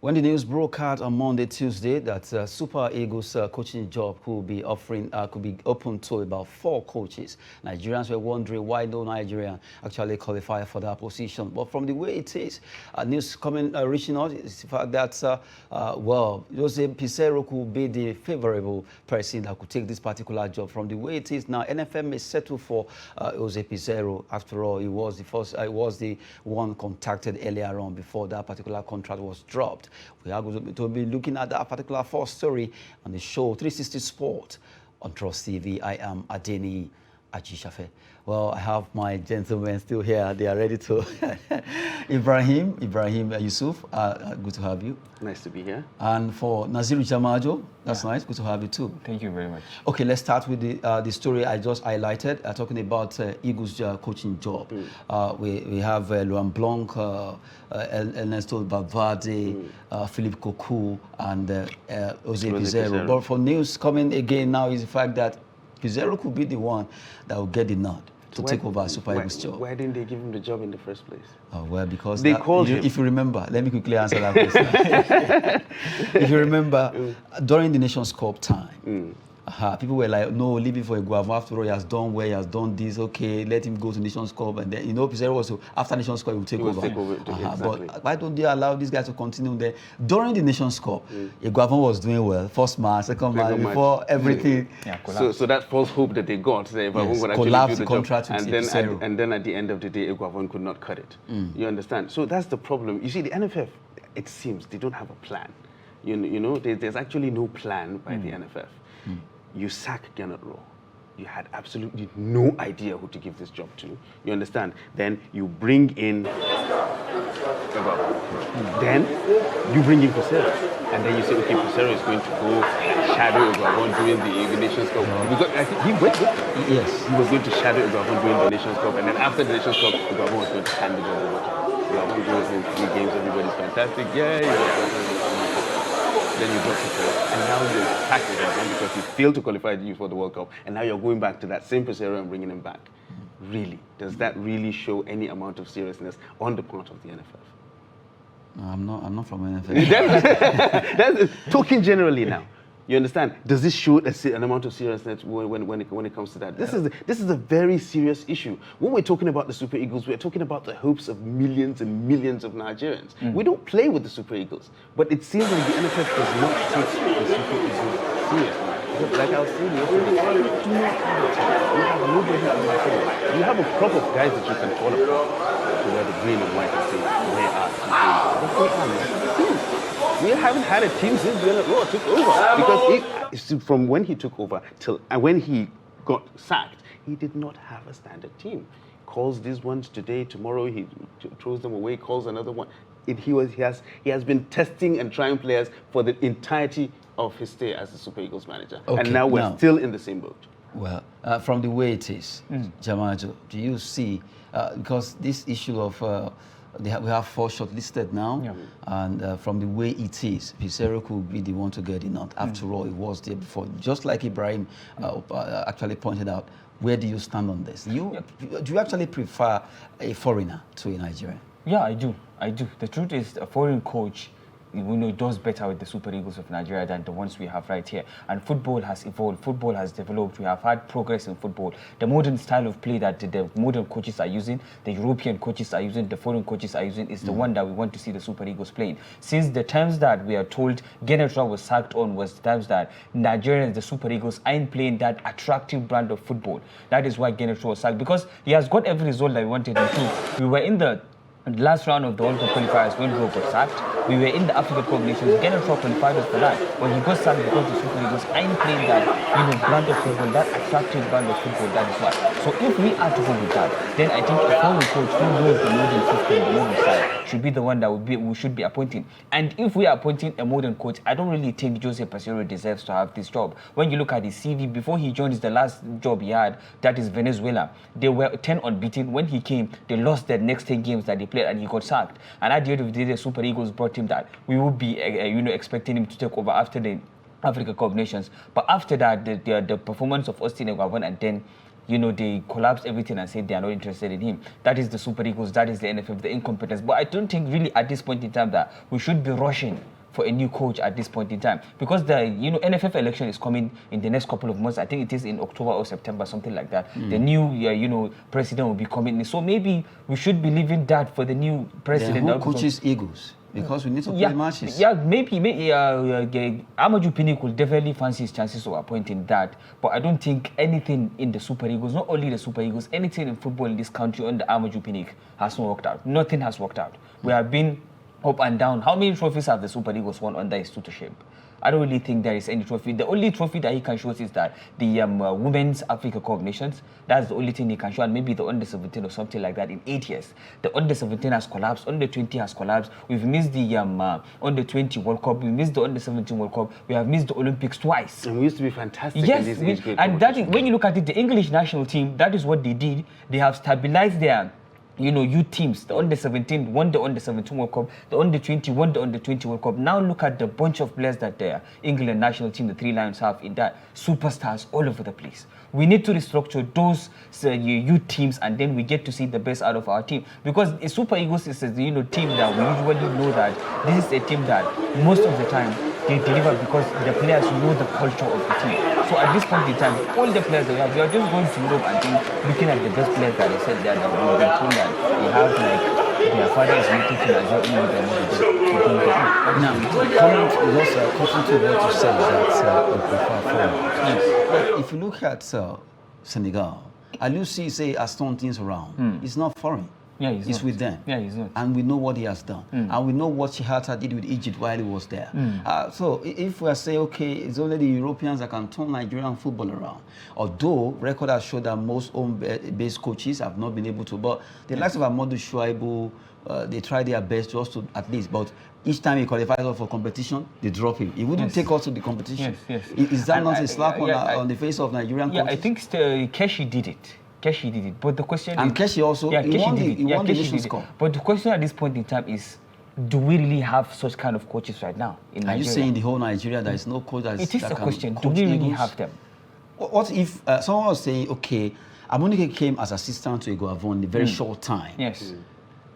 When the news broke out on Monday, Tuesday, that Super Eagles coaching job could be open to about 4 coaches, Nigerians were wondering why no Nigerian actually qualify for that position. But from the way it is, news coming reaching out is the fact that Jose Pizarro could be the favorable person that could take this particular job. From the way it is now, NFM may settle for Jose Pizarro. After all, he was the one contacted earlier on before that particular contract was dropped. We are going to be looking at that particular first story on the show 360 Sport on Trust TV. I am Adeni Ajishafe. Well, I have my gentlemen still here. They are ready to. Ibrahim Yusuf, good to have you. Nice to be here. And for Naziru Jamajo, that's nice. Good to have you too. Thank you very much. Okay, let's start with the story I just highlighted, talking about Eagles coaching job. We have Laurent Blanc, Ernesto Valverde, Philippe Cocu, and Jose Pizarro. But for news coming again now is the fact that Pizarro could be the one that will get the nod to take over Super Eagles job. Why didn't they give him the job in the first place? Well, because they called him. If you remember, let me quickly answer that question. If you remember, during the Nations Cup time, people were like, no, leave it for Iguavo. After all, he has done well, he has done this. Okay, let him go to Nations Cup. And then, Pizarro also, after Nations Cup, he will take over. Exactly. But why don't they allow these guys to continue there? During the Nations Cup, Iguavo was doing well. First match, second match, before everything. So that false hope that they got, Iguavo would actually do the contract job. And then at the end of the day, Iguavo could not cut it. You understand? So that's the problem. You see, the NFF, it seems, they don't have a plan. There's actually no plan by the NFF. You sack NLO. You had absolutely no idea who to give this job to. You understand? Then you bring in Then you bring in Pizarro. And then you say, okay, Pizarro is going to go shadow Iguavon during the Nations Cup. Because I think he went with him. Yes. He was going to shadow Iguavon during the Nations Cup. And then after the Nations Cup, Iguavon was going to hand the job over to him. Iguavon goes in 3 games, everybody's fantastic. Then you drop Pizarro, and now you're sacked again because you failed to qualify for the World Cup, and now you're going back to that same Pizarro and bringing him back. Really? Does that really show any amount of seriousness on the part of the NFF? No, I'm not from NFF. That's talking generally now. You understand? Does this show an amount of seriousness when it comes to that? This is a very serious issue. When we're talking about the Super Eagles, we're talking about the hopes of millions and millions of Nigerians. We don't play with the Super Eagles, but it seems like the NFF does not take the Super Eagles seriously. Like I was saying yesterday, you do not have a team. You have nobody on the team. You have a crop of guys that you can call upon to wear the green and white and say, where are the teams? We haven't had a team since NLO took over. Because from when he took over till when he got sacked, he did not have a standard team. Calls these ones today, tomorrow he throws them away, calls another one. He has been testing and trying players for the entirety of his stay as the Super Eagles manager. Okay, and now we're still in the same boat. Well, from the way it is, Jamajo, do you see, because this issue of we have 4 shortlisted now, and from the way it is, Pizarro could be the one to get it out. After all, he was there before. Just like Ibrahim actually pointed out, where do you stand on this? Do you actually prefer a foreigner to a Nigerian? Yeah, I do. The truth is, a foreign coach, does better with the Super Eagles of Nigeria than the ones we have right here. And football has evolved, football has developed, we have had progress in football. The modern style of play that the modern coaches are using, the European coaches are using, the foreign coaches are using, is the one that we want to see the Super Eagles playing. Since the times that we are told Genetro was sacked on was the times that Nigerians, the Super Eagles, aren't playing that attractive brand of football. That is why Genetro was sacked, because he has got every result that we wanted him to. We were in the last round of the World Cup qualifiers when Europa got sacked. We were in the Africa Cup Nations. Genetro qualified us for that. But he got sacked because the Super Eagles ain't playing that brand of football, that attractive brand of football. That is why. So if we are to go with that, then I think a foreign coach who knows the modern system, the modern style, should be the one that we should be appointing. And if we are appointing a modern coach, I don't really think Jose Pizarro deserves to have this job. When you look at his CV, before he joined the last job he had, that is Venezuela, they were 10 unbeaten. When he came, they lost their next 10 games that they played, and he got sacked. And at the end of the day, the Super Eagles brought him that. We would be, expecting him to take over after the Africa Cup Nations. But after that, the performance of Austin Iguavon, and then, they collapsed everything and said they are not interested in him. That is the Super Eagles, that is the NFF, the incompetence. But I don't think really at this point in time that we should be rushing for a new coach at this point in time, because the NFF election is coming in the next couple of months. I think it is in October or September, something like that. The new president will be coming in. So maybe we should be leaving that for the new president. Then who coaches Eagles? Because we need to play matches. Yeah, maybe Amadou Pinnick will definitely fancy his chances of appointing that. But I don't think anything in the Super Eagles, not only the Super Eagles, anything in football in this country under Amadou Pinnick has not worked out. Nothing has worked out. We have been up and down. How many trophies have the Super Eagles won under his tutorship? I don't really think there is any trophy. The only trophy that he can show us is that the Women's Africa Cup of Nations. That's the only thing he can show, and maybe the under-17 or something like that in 8 years. The under-17 has collapsed, under-20 has collapsed. We've missed the under-20 World Cup. We missed the under-17 World Cup. We have missed the Olympics twice. And we used to be fantastic yes, in these age grade and that is, when you look at it, the English national team, that is what they did. They have stabilized their youth teams. The under-17 won the under-17 World Cup. The under-20 won the under-20 World Cup. Now look at the bunch of players that the England national team, the Three Lions, have in that. Superstars all over the place. We need to restructure those youth teams, and then we get to see the best out of our team. Because a Super Eagles is a team that we usually know that this is a team that most of the time they deliver because the players know the culture of the team. So at this point in time, all the players that we are just going to Europe and then looking at the best players that they said there that we were told that they have their father is making to Nigeria, Now, comment just continue to what you said that we prefer foreign. Yes. But if you look at Senegal, Aliou say has turned things around. It's not foreign. Yeah, it's with them. Yeah, he's not. And we know what he has done. And we know what Shihata did with Egypt while he was there. So if we are saying, okay, it's only the Europeans that can turn Nigerian football around, although record has showed that most home-based coaches have not been able to, but the likes of Amadou Shuaibu, they try their best just to at least, but each time he qualifies for competition, they drop him. He wouldn't take us to the competition. Yes. Is that not a slap on the face of Nigerian coaches? Yeah, I think Keshi did it. Keshi did it. But the question and Keshi also, he won the Nations Cup. But the question at this point in time is, do we really have such kind of coaches right now in Nigeria? Are you saying the whole Nigeria there is no coach that is a question. Do we really have them? What if someone was saying, okay, Amunike came as assistant to Iguavon in a very short time. Yes.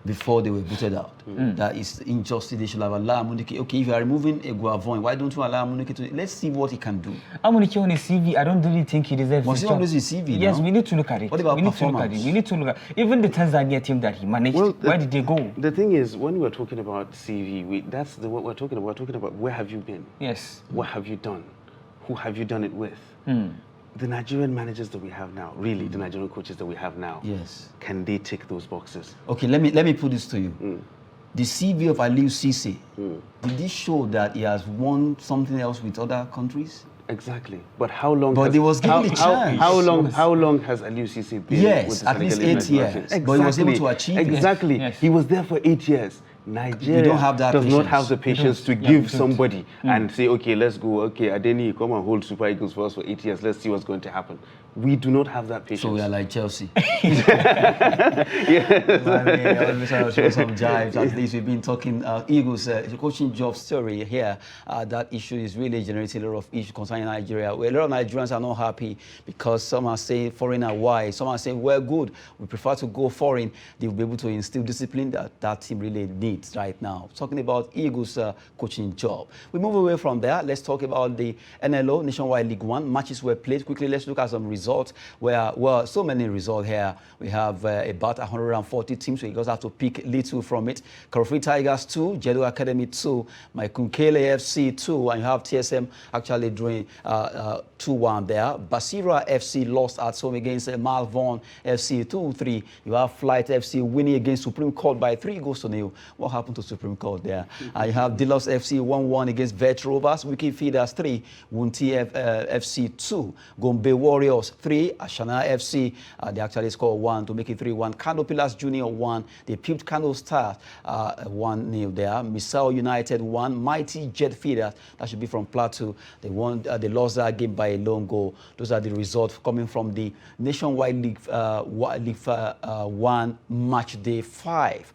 Before they were booted out. That is injustice. They should have allowed Amunike. Okay, if you are removing Iguavon, why don't you allow Amunike to? Let's see what he can do. Amunike on his CV, I don't really think he deserves it. Must his CV? Yes, we need to look at it. What about performance? We need to look at even the Tanzania team that he managed. Well, where did they go? The thing is, when we're talking about CV, that's what we're talking about. We're talking about where have you been? Yes. What have you done? Who have you done it with? The Nigerian managers that we have now, really, the Nigerian coaches that we have now, yes, can they tick those boxes? Okay, let me put this to you. The CV of Aliou Cisse, did it show that he has won something else with other countries? Exactly. But how long? But he was given the chance. How long has Aliou Cisse been? Yes, with the at least 8 years. Exactly. But he was able to achieve it. Exactly. Yes. He was there for 8 years. Nigeria don't have that does patience. not have the patience to give somebody and say, okay, let's go. Okay, Adeni, come and hold Super Eagles for us for 8 years. Let's see what's going to happen. We do not have that patience. So we are like Chelsea. Yes. I mean, always have to show some jives. At least we've been talking Eagles coaching job story here. That issue is really generating a lot of issues concerning Nigeria. Where a lot of Nigerians are not happy because some are saying foreign are wise. Some are saying we're good. We prefer to go foreign. They will be able to instill discipline that team really needs right now. Talking about Eagles coaching job. We move away from there. Let's talk about the NLO, Nationwide League One. Matches were played. Quickly, let's look at some results. Well, so many results here. We have about 140 teams, so you just have to pick little from it. Karofri Tigers 2, Jedo Academy 2, Maikunkele FC 2, and you have TSM actually doing 2-1 there. Basira FC lost at home against Malvern FC 2-3. You have Flight FC winning against Supreme Court by 3-0. What happened to Supreme Court there? You have Delos FC 1-1 against Vet Rovers, Wiki Feeders 3, Wunti FC 2, Gombe Warriors 3, Ashana FC, they actually scored 1 to make it 3-1. Kano Pillars Junior 1, they pipped Kano Stars 1-0 there. Misao United 1, Mighty Jet Feeders, that should be from Plateau. They won, they lost that game by a lone goal. Those are the results coming from the Nationwide League 1 Match Day 5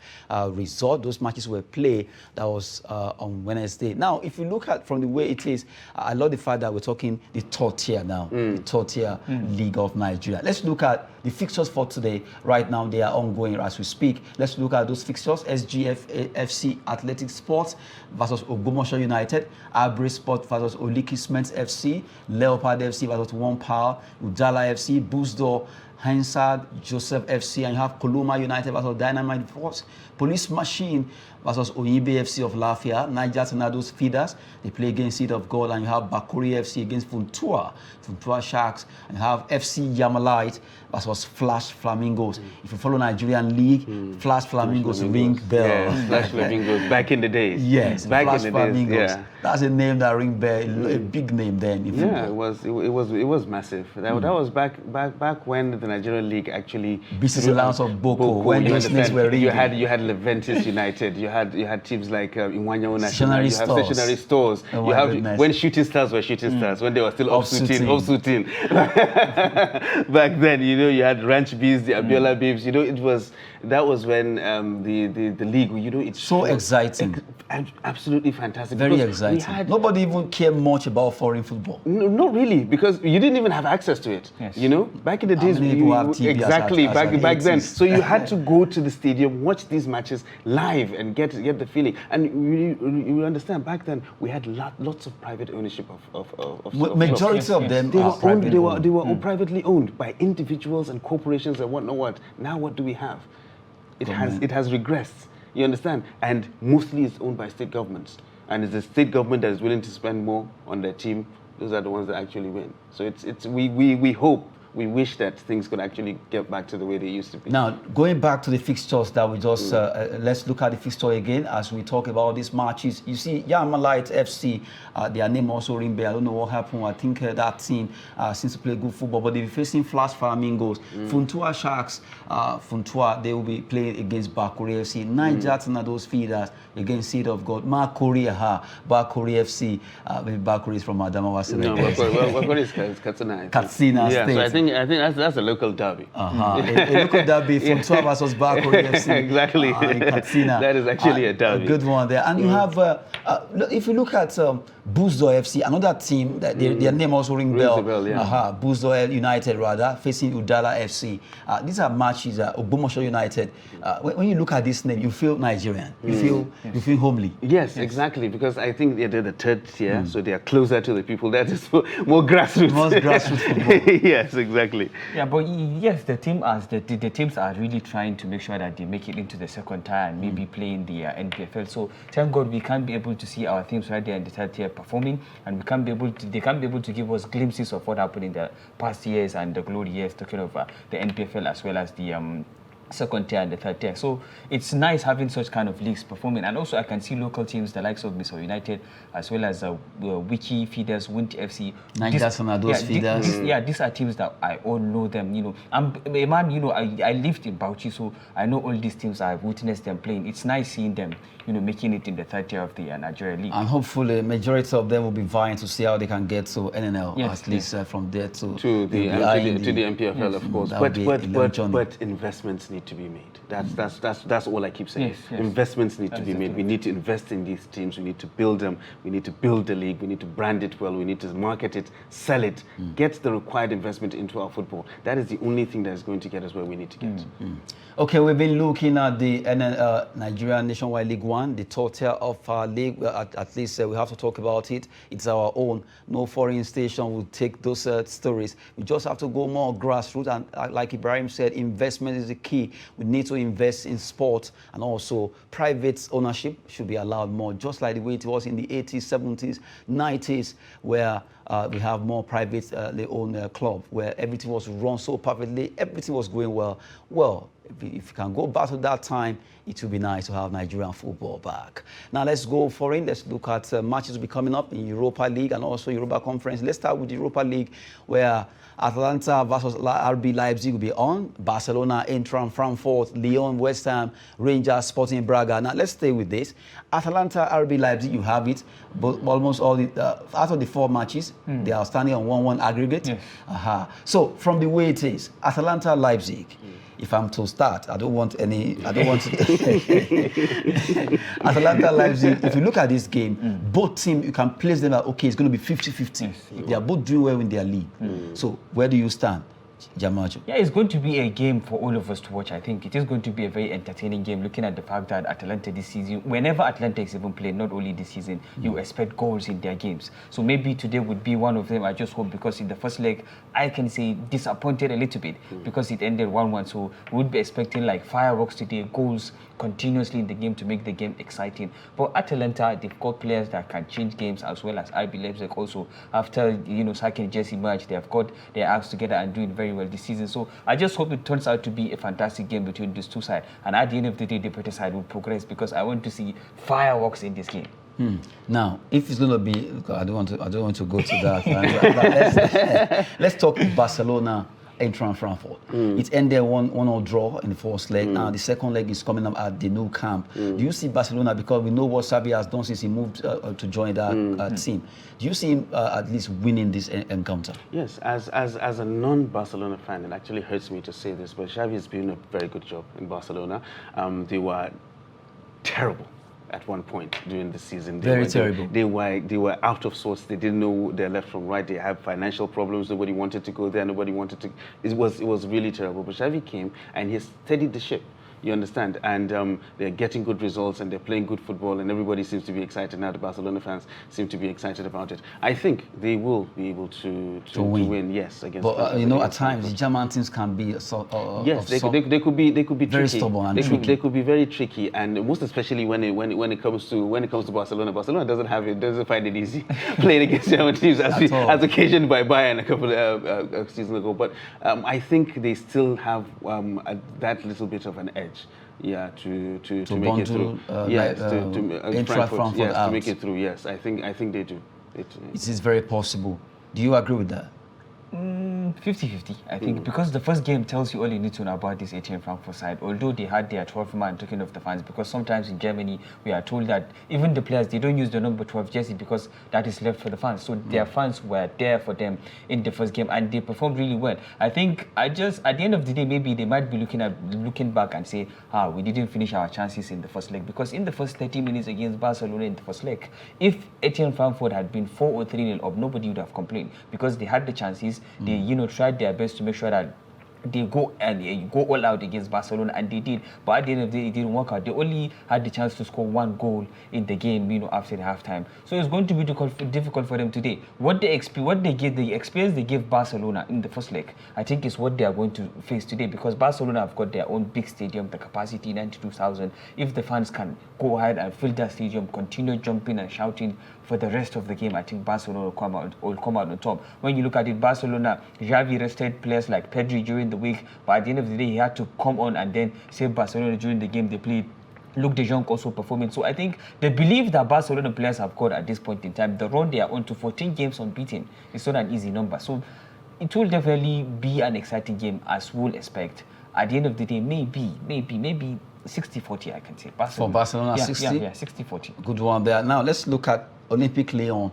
result. Those matches were played. That was on Wednesday. Now, if you look at from the way it is, I love the fact that we're talking the third tier now, the third tier League of Nigeria. Let's look at the fixtures for today. Right now, they are ongoing as we speak. Let's look at those fixtures. SGF FC Athletic Sports versus Ogbomoso United, Abre Sport versus Oliki Cement FC, Leopard FC versus One Power, Udala FC, Busdo, Hansard, Joseph FC, and you have Koloma United versus Dynamite Force, Police Machine versus Oyinbe FC of Lafia, Niger Tornadoes Feeders, they play against Seed of God, and you have Bakuri FC against Funtua Sharks, and you have FC Yamalite versus Flash Flamingos. If you follow Nigerian League, Flash Flamingos ring bell. Yes, Flash Flamingos, back in the days. Yes, back Flash in the Flamingos. days. Yeah. That's a name that ring bell, a big name then. In Yeah, football. it was massive. That was back when the Nigerian League actually business allowance of Boko, when those names were ringing. You had Leventis United, you had teams like Iwanya National, Stationary you have stores. Stationary stores. Oh, you have goodness. when Shooting Stars were Shooting Stars, when they were still Off-suiting. off-suiting. Back then, you had Ranch Bees, the Abiola Babes. That was when the league, it's So exciting. Absolutely fantastic. Very because we exciting. Nobody even cared much about foreign football. No, not really, because you didn't even have access to it. Yes. Back in the days, many people have TV exactly as back then. 80s? So you had to go to the stadium, watch these matches live, and get the feeling. And you understand, back then we had lots of private ownership of Majority clubs. of them They are were owned. They private were owned. all privately owned by individuals and corporations and what. Now what do we have? It has regressed. You understand? And mostly it's owned by state governments. And it's the state government that is willing to spend more on their team. Those are the ones that actually win. So we hope, we wish that things could actually get back to the way they used to be. Now, going back to the fixtures that we just, let's look at the fixture again as we talk about these matches. You see, Yamalite FC, their name also ring bell. I don't know what happened. I think that team seems to play good football, but they'll be facing Flash Flamingos. Funtua Sharks, they will be playing against Bakuri FC. Niger Tornadoes Feeders against Seed of God. Bakuri FC, maybe Bakuri is from Adamawa. No, Bakuri is Katsina. Katsina Yeah, State. so I think that's a local derby. A local derby from Funtua versus Bakuri FC. Exactly. In Katsina. That is actually a derby. A good one there. And you have, if you look at Busdo FC, another team, that their name also rings the bell, yeah. Busdo United, rather, facing Udala FC. These are matches, Ogbomoso United. When you look at this name, you feel Nigerian. You feel homely. Yes, exactly, because I think they're the third tier, so they are closer to the people. That is more grassroots. More grassroots football. Yes, exactly. Yeah, but yes, the teams are really trying to make sure that they make it into the second tier and maybe play in the NPFL. So thank God we can't be able to see our teams right there in the third tier performing, and they can't be able to give us glimpses of what happened in the past years and the glory years, talking of the NPFL as well as the second tier and the third tier. So it's nice having such kind of leagues performing. And also I can see local teams, the likes of Miso United, as well as Wiki Feeders, Winter FC. Niger Tornadoes Feeders. These are teams that I all know them. I'm a man, I lived in Bauchi, so I know all these teams. I've witnessed them playing. It's nice seeing them, making it in the third tier of the Nigeria League. And hopefully, majority of them will be vying to see how they can get to NNL, at least from there to the MPFL, of course. But investments need to be made. That's all I keep saying. Yes. Investments need to be made. We need to invest in these teams. We need to build them. We need to build the league. We need to brand it well. We need to market it, sell it, get the required investment into our football. That is the only thing that is going to get us where we need to get. Okay, we've been looking at the Nigerian Nationwide League One, the total of our league. At least we have to talk about it. It's our own. No foreign station will take those stories. We just have to go more grassroots. And like Ibrahim said, investment is the key. We need to invest in sport, and also private ownership should be allowed more, just like the way it was in the 80s, 70s, 90s, where we have more privately owned club, where everything was run so perfectly, everything was going well. Well, if you can go back to that time, it would be nice to have Nigerian football back. Now let's go foreign. Let's look at matches will be coming up in Europa League and also Europa Conference. Let's start with the Europa League, where Atalanta versus RB Leipzig will be on. Barcelona, Eintracht Frankfurt, Lyon, West Ham, Rangers, Sporting Braga. Now let's stay with this. Atalanta, RB Leipzig, you have it. But almost all out of the 4 matches, they are standing on 1-1 aggregate. Yes. So from the way it is, Atalanta, Leipzig. if I'm to start, I don't want to. Atalanta Leipzig, if you look at this game, both teams, you can place them at, okay, it's going to be 50-50. Yes. They are both doing well in their league. So where do you stand, Jamacho? Yeah, it's going to be a game for all of us to watch. I think it is going to be a very entertaining game, looking at the fact that Atalanta this season, whenever Atalanta is even playing, not only this season, you expect goals in their games. So maybe today would be one of them. I just hope, because in the first leg, I can say disappointed a little bit because it ended 1-1. So we would be expecting like fireworks today, goals continuously in the game to make the game exciting. But Atalanta, they've got players that can change games, as well as RB Leipzig also. After, sacking Jesse March, they have got their acts together and doing very well this season. So I just hope it turns out to be a fantastic game between these two sides. And at the end of the day, the better side will progress, because I want to see fireworks in this game. Now, if it's going to be, I don't want to go to that. Let's talk Barcelona. Eintracht Frankfurt. It ended 1-1 draw in the first leg. Now the second leg is coming up at the new camp. Do you see Barcelona, because we know what Xavi has done since he moved to join that team? Do you see him at least winning this encounter? Yes, as a non-Barcelona fan, it actually hurts me to say this, but Xavi has been a very good job in Barcelona. They were terrible at one point during the season. Very terrible. They were out of sorts. They didn't know their left from right. They had financial problems. Nobody wanted to go there. Nobody wanted to. It was really terrible. But Xavi came and he steadied the ship. You understand? And they're getting good results and they're playing good football, and everybody seems to be excited now. The Barcelona fans seem to be excited about it. I think they will be able to win. Yes, against. But at times the German teams can be yes, they could be very tricky. Stubborn and They could be very tricky, and most especially when it comes to Barcelona. Barcelona doesn't find it easy playing against German teams as occasioned by Bayern a couple of seasons ago. But I think they still have that little bit of an edge. Yeah, to make it through. Yes, to Frankfurt. Yes, to make it through. Yes, I think they do. It is very possible. Do you agree with that? 50-50, I think, because the first game tells you all you need to know about this Eintracht Frankfurt side, although they had their 12th man, talking of the fans, because sometimes in Germany we are told that even the players, they don't use the number 12 jersey because that is left for the fans. So their fans were there for them in the first game and they performed really well. I think at the end of the day, maybe they might be looking back and say, we didn't finish our chances in the first leg, because in the first 30 minutes against Barcelona in the first leg, if Eintracht Frankfurt had been 4 or 3-0 up, nobody would have complained, because they had the chances. They tried their best to make sure that they go all out against Barcelona, and they did. But at the end of the day, it didn't work out. They only had the chance to score 1 goal in the game, after the halftime. So it's going to be difficult for them today. The experience they gave Barcelona in the first leg, I think is what they are going to face today, because Barcelona have got their own big stadium, the capacity 92,000. If the fans can go ahead and fill that stadium, continue jumping and shouting for the rest of the game, I think Barcelona will come out on top. When you look at it, Barcelona, Xavi rested players like Pedri during the week, but at the end of the day, he had to come on and then save Barcelona during the game they played. Luke de Jong also performing. So I think the belief that Barcelona players have got at this point in time, the run they are on to 14 games unbeaten, is not an easy number. So it will definitely be an exciting game, as we'll expect. At the end of the day, maybe 60-40, I can say. Barcelona. For Barcelona, yeah, 60? Yeah, 60-40. Good one there. Now let's look at Olympique Lyon.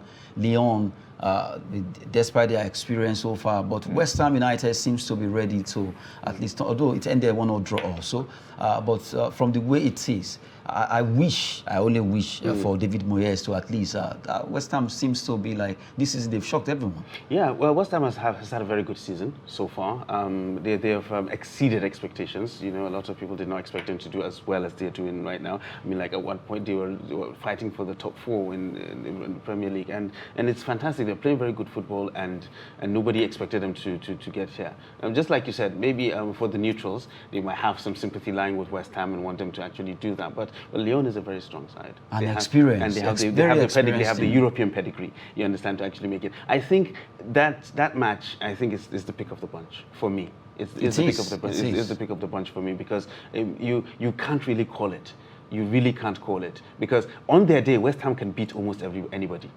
Despite their experience so far, but West Ham United seems to be ready to at least, although it ended 1-0 draw also, but from the way it is, I only wish for David Moyes to at least, West Ham seems to be like, they've shocked everyone. Yeah, well, West Ham has had a very good season so far. They have exceeded expectations. A lot of people did not expect them to do as well as they're doing right now. I mean, like at one point they were fighting for the top 4 in the Premier League, and it's fantastic. They're playing very good football, and nobody expected them to get here. Just like you said, maybe for the neutrals, they might have some sympathy lying with West Ham and want them to actually do that. But Lyon is a very strong side. And experience. And they have the European pedigree, you understand, to actually make it. I think that match, I think, is the pick of the bunch for me. It's the pick of the bunch for me, because you can't really call it. You really can't call it, because on their day, West Ham can beat almost anybody.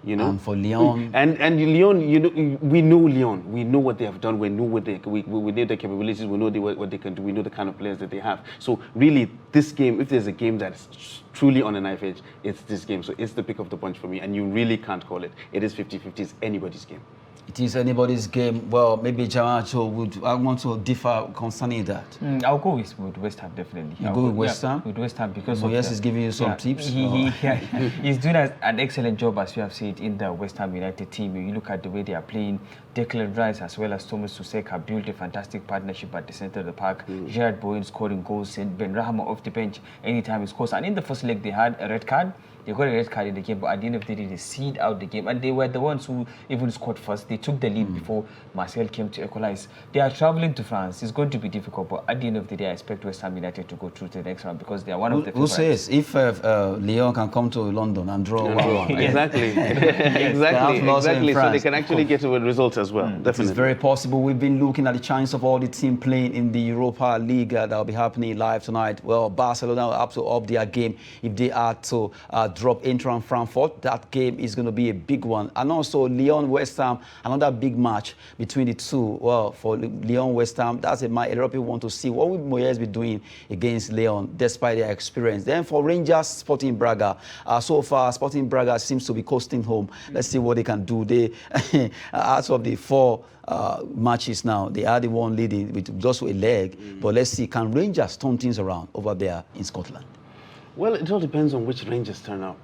And for Lyon, and Lyon, we know Lyon. We know what they have done. We know what we know their capabilities. We know what they can do. We know the kind of players that they have. So really, this game, if there's a game that's truly on a knife edge, it's this game. So it's the pick of the bunch for me, and you really can't call it. It is 50-50. It's anybody's game. It is anybody's game. Well, maybe Jamacho would I want to differ concerning that. I'll go with West Ham, definitely. You go with West Ham? With West Ham because Moyes is giving you some tips. He's doing an excellent job, as you have said, in the West Ham United team. You look at the way they are playing. Declan Rice as well as Thomas Tuchel have built a fantastic partnership at the center of the park. Gerard Bowen scoring goals, and Ben Rahma off the bench anytime he scores. And in the first leg, they had a red card. They got a red card in the game, but at the end of the day, they seed out the game. And they were the ones who even scored first. They took the lead before Marseille came to equalize. They are traveling to France. It's going to be difficult, but at the end of the day, I expect West Ham United to go through to the next round because they are one of the favorites. Who says if Lyon can come to London and draw 1-1? Exactly. Exactly. So they can actually get a result as well. Definitely. It's very possible. We've been looking at the chance of all the team playing in the Europa League that will be happening live tonight. Well, Barcelona will have to up their game if they are to drop Eintracht Frankfurt. That game is going to be a big one. And also Lyon West Ham, another big match between the two. Well, for Lyon West Ham, that's a match a lot of people want to see. What will Moyes be doing against Lyon despite their experience? Then for Rangers Sporting Braga, so far Sporting Braga seems to be coasting home. Let's see what they can do. They out of the 4 matches now, they are the one leading with just a leg. But let's see, can Rangers turn things around over there in Scotland? Well, it all depends on which Rangers turn up.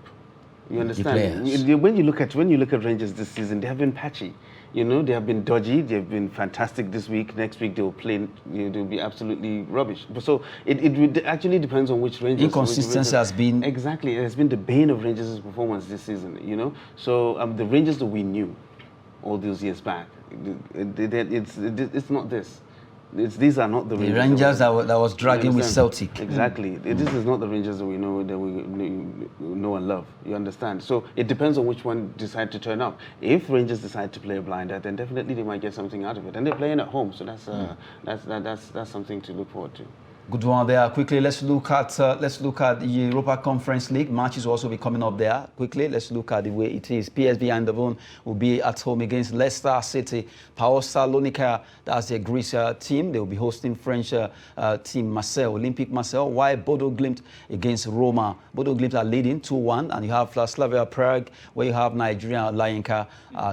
You understand? The when you look at Rangers this season, they have been patchy. You know, they have been dodgy. They've been fantastic this week. Next week they'll play. They'll be absolutely rubbish. So it actually depends on which Rangers. Inconsistency has been exactly. It has been the bane of Rangers' performance this season. You know, so the Rangers that we knew all those years back, it's not this. These are not the Rangers that was dragging with Celtic. Exactly. This is not the Rangers that we know and love. You understand? So it depends on which one decide to turn up. If Rangers decide to play a blinder, then definitely they might get something out of it. And they're playing at home, so that's something to look forward to. Good one there. Quickly, let's look at the Europa Conference League matches will also be coming up there. Quickly, let's look at the way it is. PSV Eindhoven will be at home against Leicester City. PAOK Salonika, that's a Greece team. They will be hosting French team Marseille, Olympic Marseille. While Bodo Glimt against Roma. Bodo Glimt are leading 2-1, and you have Slavia Prague, where you have Nigeria Lionka.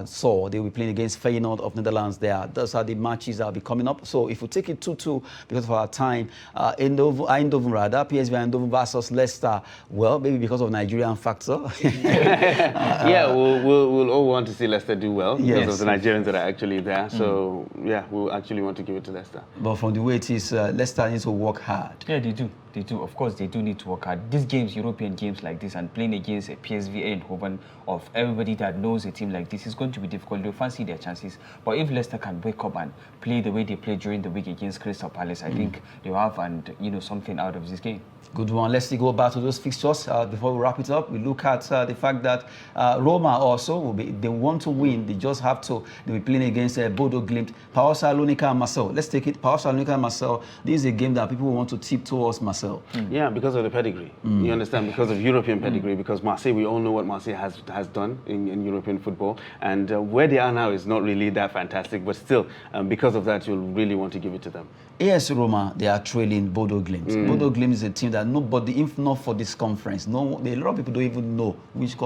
So they will be playing against Feyenoord of Netherlands there. Those are the matches that will be coming up. So if we take it 2-2 because of our time. Eindhoven rather, PSV Eindhoven versus Leicester. Well, maybe because of Nigerian factor. Yeah, we'll all want to see Leicester do well because of the Nigerians that are actually there. So yeah, we'll actually want to give it to Leicester. But from the way it is, Leicester needs to work hard. Yeah, they do. They do. Of course, they do need to work hard. These games, European games like this, and playing against a PSV Eindhoven of everybody that knows a team like this is going to be difficult. They'll fancy their chances. But if Leicester can wake up and play the way they played during the week against Crystal Palace, I think they'll have something out of this game. Good one. Let's go back to those fixtures before we wrap it up. We look at the fact that Roma also they want to win. They'll be playing against Bodo Glimt, PAOK Salonika and Marseille. Let's take it. PAOK Salonika and Marseille. This is a game that people want to tip towards Marseille. Yeah, because of the pedigree. You understand? Because of European pedigree. Because Marseille, we all know what Marseille has done in European football, and where they are now is not really that fantastic. But still, because of that, you'll really want to give it to them. AS Roma, they are trailing Bodo Glimt. Bodo Glimt is a team that nobody, if not for this conference, a lot of people don't even know which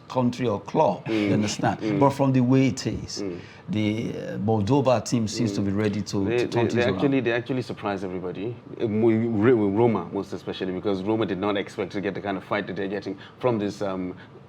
country or club, you understand? But from the way it is, the Moldova team seems to be ready to turn things around. They actually surprised everybody, Roma most especially, because Roma did not expect to get the kind of fight that they're getting from this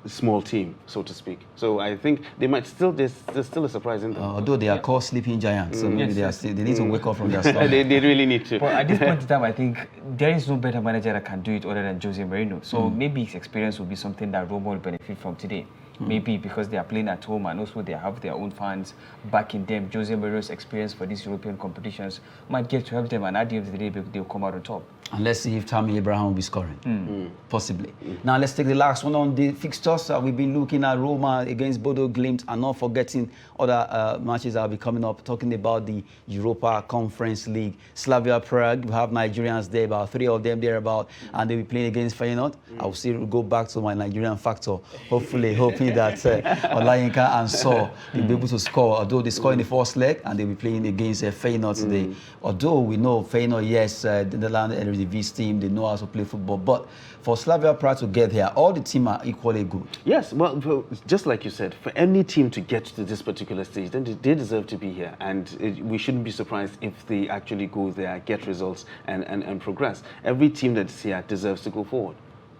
small team, so to speak. So I think they might there's still a surprise in them. Although they are called sleeping giants, so maybe they need to wake up from their slumber. they really need to. But at this point in time, I think there is no better manager that can do it other than Jose Mourinho. So maybe his experience will be something that Roma will benefit from today. Maybe because they are playing at home and also they have their own fans backing them. Jose Mourinho's experience for these European competitions might get to help them, and at the end of the day, they'll come out on top. And let's see if Tammy Abraham will be scoring. Possibly. Now let's take the last one on the fixtures. We've been looking at Roma against Bodo Glimt and not forgetting other matches that will be coming up, talking about the Europa Conference League. Slavia Prague, we have Nigerians there, about 3 of them there about, and they'll be playing against Feyenoord. I'll still go back to my Nigerian factor, hoping that Olayinka and Saul will be able to score, although they score in the first leg and they'll be playing against Feyenoord today. Although we know Feyenoord, yes, the manage the V's team. They know how to play football. But for Slavia Prague to get here, all the team are equally good. Yes, well, just like you said, for any team to get to this particular stage, then they deserve to be here. And we shouldn't be surprised if they actually go there, get results, and progress. Every team that's here deserves to go forward.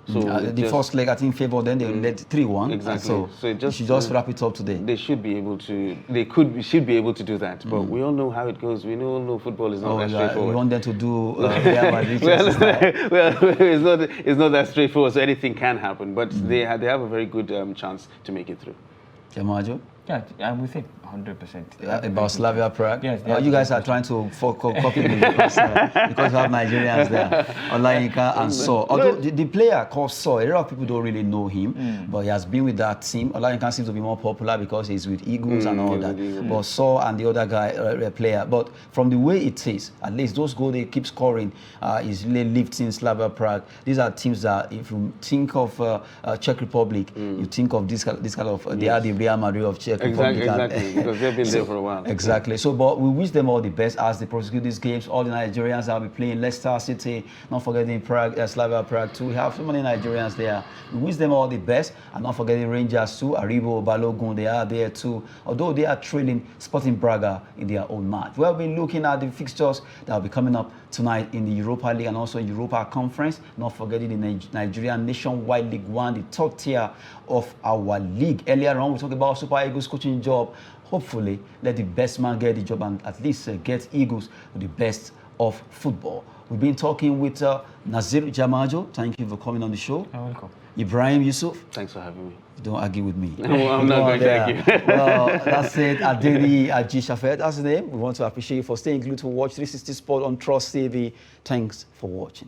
So the first leg, I think, favored them. They led 3-1. Exactly. So you should just wrap it up today. They should be able to. Should be able to do that. But we all know how it goes. We all know football is not that straightforward. We want them to do Real Madrid. It's not that straightforward. So anything can happen. But they have a very good chance to make it through. Jamajo? Yeah, I'm with him 100%. About Slavia Prague? Yes. You guys are trying to copy me because you have Nigerians there, Olayinka and So. Although the player called So, a lot of people don't really know him, but he has been with that team. Olayinka seems to be more popular because he's with Eagles and all that. But So and the other guy, player. But from the way it is, at least those goals they keep scoring is really lifting Slavia Prague. These are teams that, if you think of Czech Republic, you think of this kind of, they are the Real Madrid of Czech Republic. Exactly, because they've been there for a while. Exactly. So, but we wish them all the best as they prosecute these games. All the Nigerians that will be playing Leicester City, not forgetting Prague, Slavia Prague too. We have so many Nigerians there. We wish them all the best, and not forgetting Rangers too. Aribo, Balogun, they are there too. Although they are trailing Sporting Braga in their own match. We'll be looking at the fixtures that will be coming up tonight in the Europa League and also Europa Conference. Not forgetting the Nigerian Nationwide League One, the top tier of our league. Earlier on, we talked about Super Eagles coaching job. Hopefully, let the best man get the job and at least get Eagles to the best of football. We've been talking with Nazir Jamajo. Thank you for coming on the show. You're welcome. Ibrahim Yusuf. Thanks for having me. Don't argue with me. No, I'm not going to thank you. Well, that's it. Adeni Aji Shafet, that's the name. We want to appreciate you for staying glued to Watch 360 Sport on Trust TV. Thanks for watching.